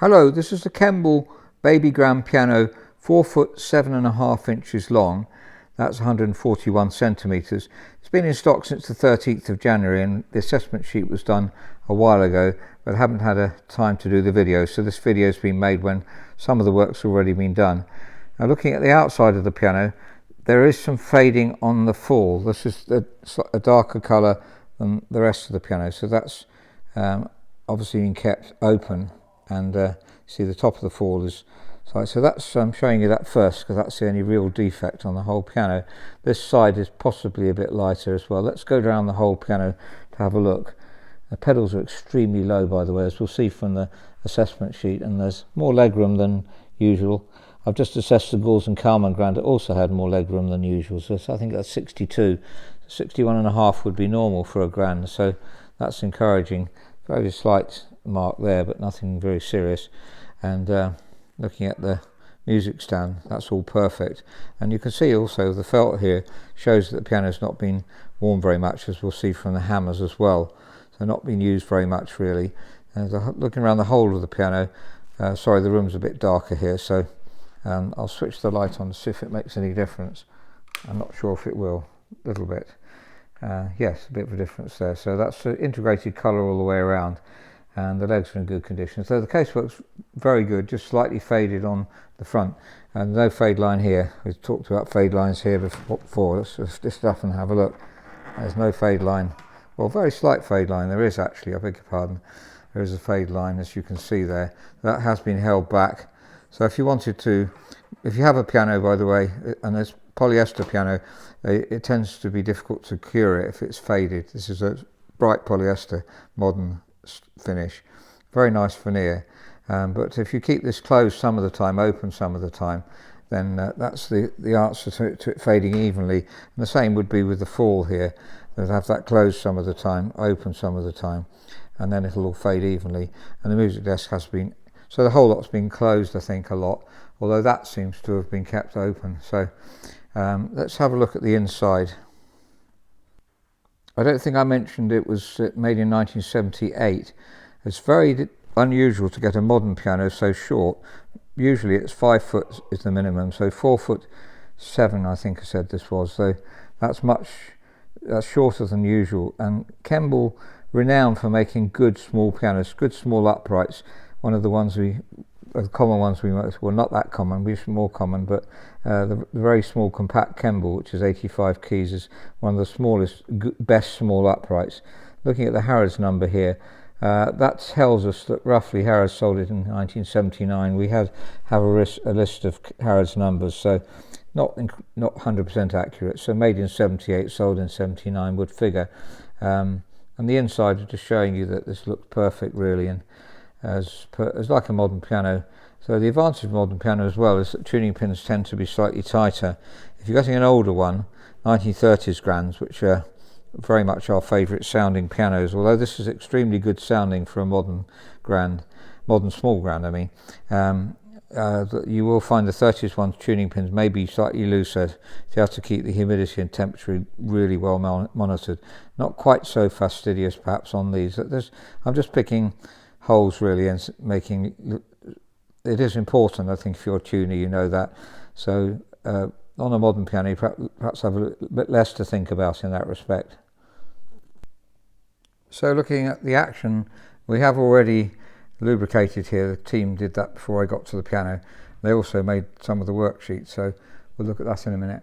Hello, this is the Kemble baby grand piano, 4 foot 7.5 inches long. That's 141 centimeters. It's been in stock since the 13th of January and the assessment sheet was done a while ago, but I haven't had a time to do the video, so this video has been made when some of the work's already been done. Now, looking at the outside of the piano, there is some fading on the fall. This is a darker colour than the rest of the piano, so that's obviously been kept open. And see, the top of the fall is so that's I'm showing you that first because that's the only real defect on the whole piano. This side is possibly a bit lighter as well. Let's go down the whole piano to have a look. The pedals are extremely low, by the way, as we'll see from the assessment sheet, and there's more legroom than usual. I've just assessed the Gauls and Kalman grand. It also had more legroom than usual, so I think that's 62. 61.5 would be normal for a grand, so that's encouraging. Very slight mark there, but nothing very serious. And looking at the music stand, that's all perfect. And you can see also the felt here shows that the piano's not been worn very much, as we'll see from the hammers as well. So not been used very much really. And looking around the whole of the piano, sorry, the room's a bit darker here, so I'll switch the light on to see if it makes any difference. I'm not sure if it will, a little bit. Yes, a bit of a difference there. So that's an integrated colour all the way around, and the legs are in good condition. So the casework's very good, just slightly faded on the front, and no fade line here. We've talked about fade lines here before. Let's just lift up and have a look. There's no fade line. Well, very slight fade line. There is actually, I beg your pardon. There is a fade line, as you can see there. That has been held back. So if you wanted to, if you have a piano, by the way, and it's polyester piano, it tends to be difficult to cure it if it's faded. This is a bright polyester, modern finish, very nice veneer. But if you keep this closed some of the time, open some of the time, then that's the answer to it fading evenly. And the same would be with the fall here. They'll have that closed some of the time, open some of the time, and then it'll all fade evenly. And the music desk has been, so the whole lot's been closed, I think, a lot, although that seems to have been kept open. So let's have a look at the inside. I don't think I mentioned it was made in 1978. It's very unusual to get a modern piano so short. Usually it's 5 foot is the minimum, so 4 foot 7 I think I said this was. So that's shorter than usual. And Kemble, renowned for making good small pianos, good small uprights. One of the ones the common ones we most, well, not that common, we're more common, but the very small compact Kemble, which is 85 keys, is one of the smallest, best small uprights. Looking at the Harrods number here, that tells us that roughly Harrods sold it in 1979. We have a list of Harrods numbers, so not 100% accurate. So made in 78, sold in 79 would figure. And the inside is just showing you that this looks perfect really, and as like a modern piano. So the advantage of modern piano as well is that tuning pins tend to be slightly tighter. If you're getting an older one, 1930s grands, which are very much our favourite sounding pianos, although this is extremely good sounding for a modern small grand, I mean, you will find the 30s ones tuning pins may be slightly looser, so you have to keep the humidity and temperature really well monitored. Not quite so fastidious perhaps on these. I'm just picking holes really and making it is important, I think, if you're a tuner, you know that. So on a modern piano you perhaps have a bit less to think about in that respect. So looking at the action, we have already lubricated here. The team did that before I got to the piano. They also made some of the worksheets, so we'll look at that in a minute.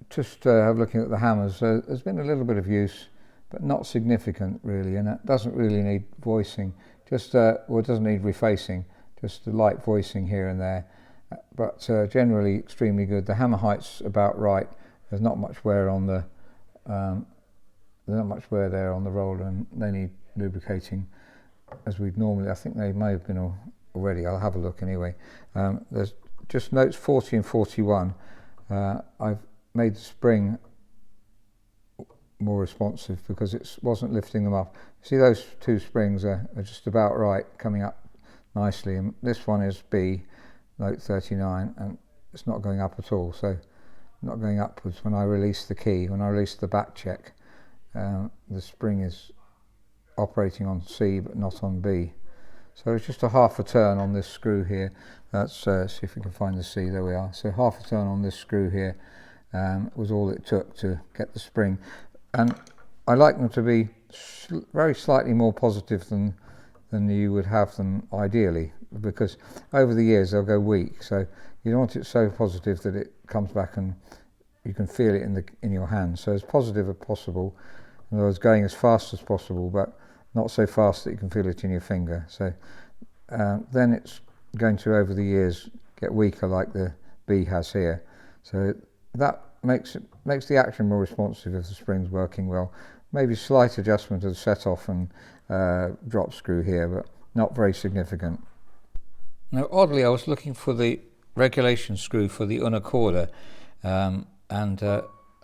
Just looking at the hammers, there's been a little bit of use, but not significant really, and it doesn't really need voicing, it doesn't need refacing, just a light voicing here and there, but generally extremely good. The hammer height's about right. There's not much wear on the there on the roller, and they need lubricating as we'd normally. I think they may have been already. I'll have a look anyway. There's just notes 40 and 41. I've made the spring more responsive because it wasn't lifting them up. See, those two springs are just about right, coming up nicely, and this one is B, note 39, and it's not going up at all, so not going upwards when I release the key. When I release the back check, the spring is operating on C but not on B, So it's just a half a turn on this screw here. That's see if we can find the C. There we are. So half a turn on this screw here was all it took to get the spring. And I like them to be very slightly more positive than you would have them ideally, because over the years they'll go weak. So you don't want it so positive that it comes back and you can feel it in your hand. So as positive as possible, in other words, going as fast as possible, but not so fast that you can feel it in your finger. So then it's going to, over the years, get weaker like the B has here. So that makes the action more responsive if the spring's working well. Maybe slight adjustment of the set off and drop screw here, but not very significant. Now oddly, I was looking for the regulation screw for the unicorder, and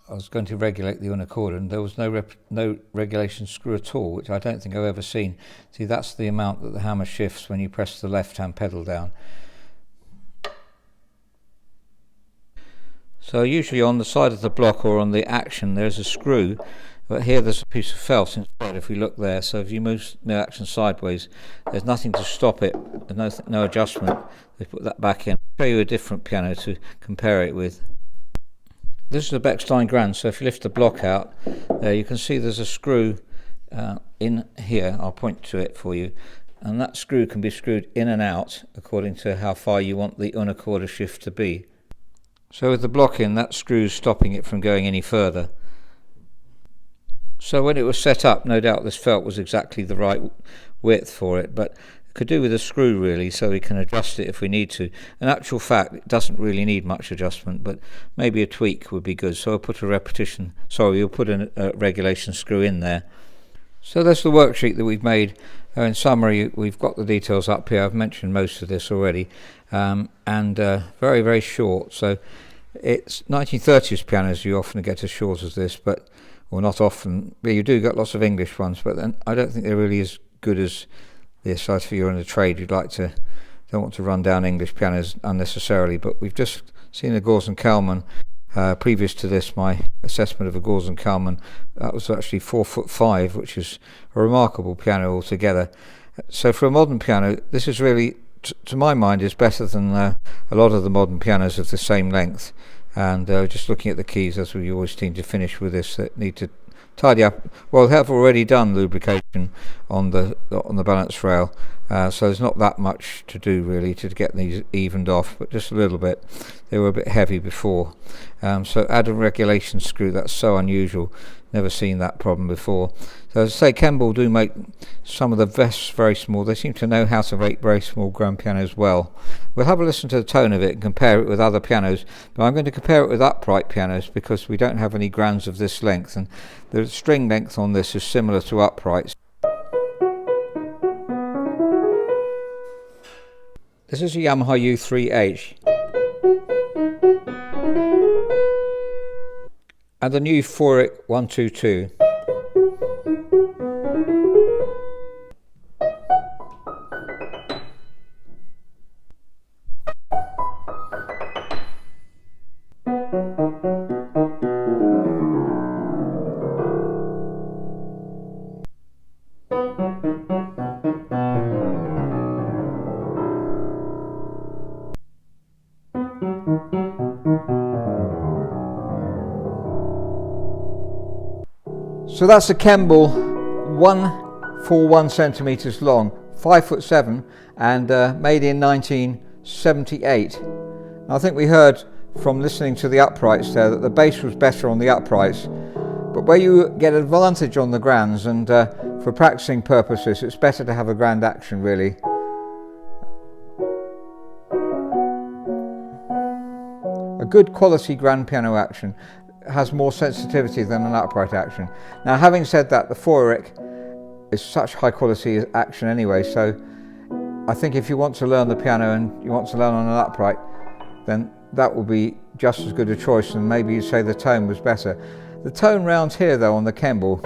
I was going to regulate the unicorder, and there was no regulation screw at all, which I don't think I've ever seen. See, that's the amount that the hammer shifts when you press the left-hand pedal down. So usually on the side of the block or on the action there's a screw, but here there's a piece of felt instead if we look there. So if you move the action sideways, there's nothing to stop it, there's no adjustment. They put that back in. I'll show you a different piano to compare it with. This is a Bechstein Grand, so if you lift the block out, there you can see there's a screw in here. I'll point to it for you, and that screw can be screwed in and out according to how far you want the unicorder shift to be. So with the block in, that screw's stopping it from going any further. So when it was set up, no doubt this felt was exactly the right width for it, but could do with a screw really, so we can adjust it if we need to. In actual fact, it doesn't really need much adjustment, but maybe a tweak would be good. So I'll put we'll put a regulation screw in there. So that's the worksheet that we've made. In summary, we've got the details up here. I've mentioned most of this already, and very, very short. So it's 1930s pianos you often get as short as this, or not often. You do get lots of English ones, but then I don't think they're really as good as this. So if you're in a trade, don't want to run down English pianos unnecessarily. But we've just seen a Gores and Kalman. Previous to this, my assessment of a Gores and Kalman, that was actually 4'5", which is a remarkable piano altogether. So for a modern piano, this is really, to my mind, is better than a lot of the modern pianos of the same length. And just looking at the keys, as we always seem to finish with this, that need to tidy up. Well, have already done lubrication on the balance rail, so there's not that much to do really to get these evened off, but just a little bit. They were a bit heavy before, so add a regulation screw. That's so unusual, never seen that problem before. So as I say, Kemble do make some of the vests very small. They seem to know how to make very small grand pianos well. We'll have a listen to the tone of it and compare it with other pianos, but I'm going to compare it with upright pianos because we don't have any grands of this length, and the string length on this is similar to uprights. This is a Yamaha U3H and the new Foric 122. So that's a Kemble 141 centimeters long, 5'7", and made in 1978. I think we heard from listening to the uprights there that the bass was better on the uprights, but where you get advantage on the grands, and for practicing purposes, it's better to have a grand action really. A good quality grand piano action has more sensitivity than an upright action. Now, having said that, the Foric is such high quality action anyway, so I think if you want to learn the piano and you want to learn on an upright, then that will be just as good a choice, and maybe you'd say the tone was better. The tone round here though on the Kemble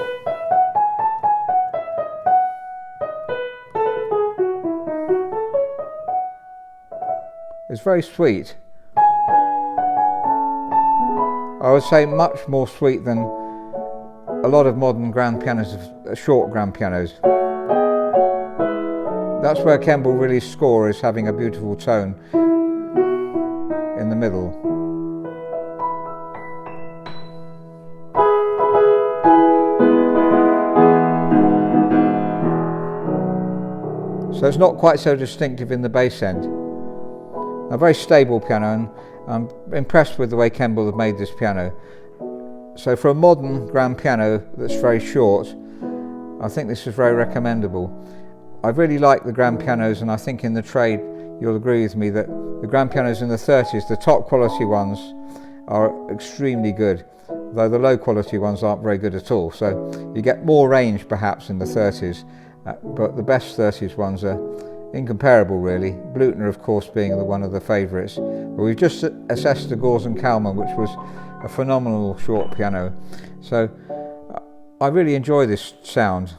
is very sweet. I would say much more sweet than a lot of modern grand pianos, short grand pianos. That's where Kemble really score, is having a beautiful tone in the middle. So it's not quite so distinctive in the bass end. A very stable piano, and I'm impressed with the way Kemble have made this piano. So for a modern grand piano that's very short, I think this is very recommendable. I really like the grand pianos, and I think in the trade you'll agree with me that the grand pianos in the 30s, the top quality ones, are extremely good, though the low quality ones aren't very good at all. So you get more range perhaps in the 30s, but the best 30s ones are incomparable really. Blüthner of course being one of the favourites. But we've just assessed the Gores and Kalman, which was a phenomenal short piano. So I really enjoy this sound.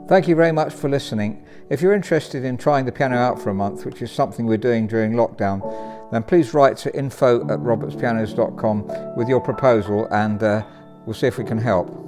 Thank you very much for listening. If you're interested in trying the piano out for a month, which is something we're doing during lockdown, then please write to info@robertspianos.com with your proposal, and we'll see if we can help.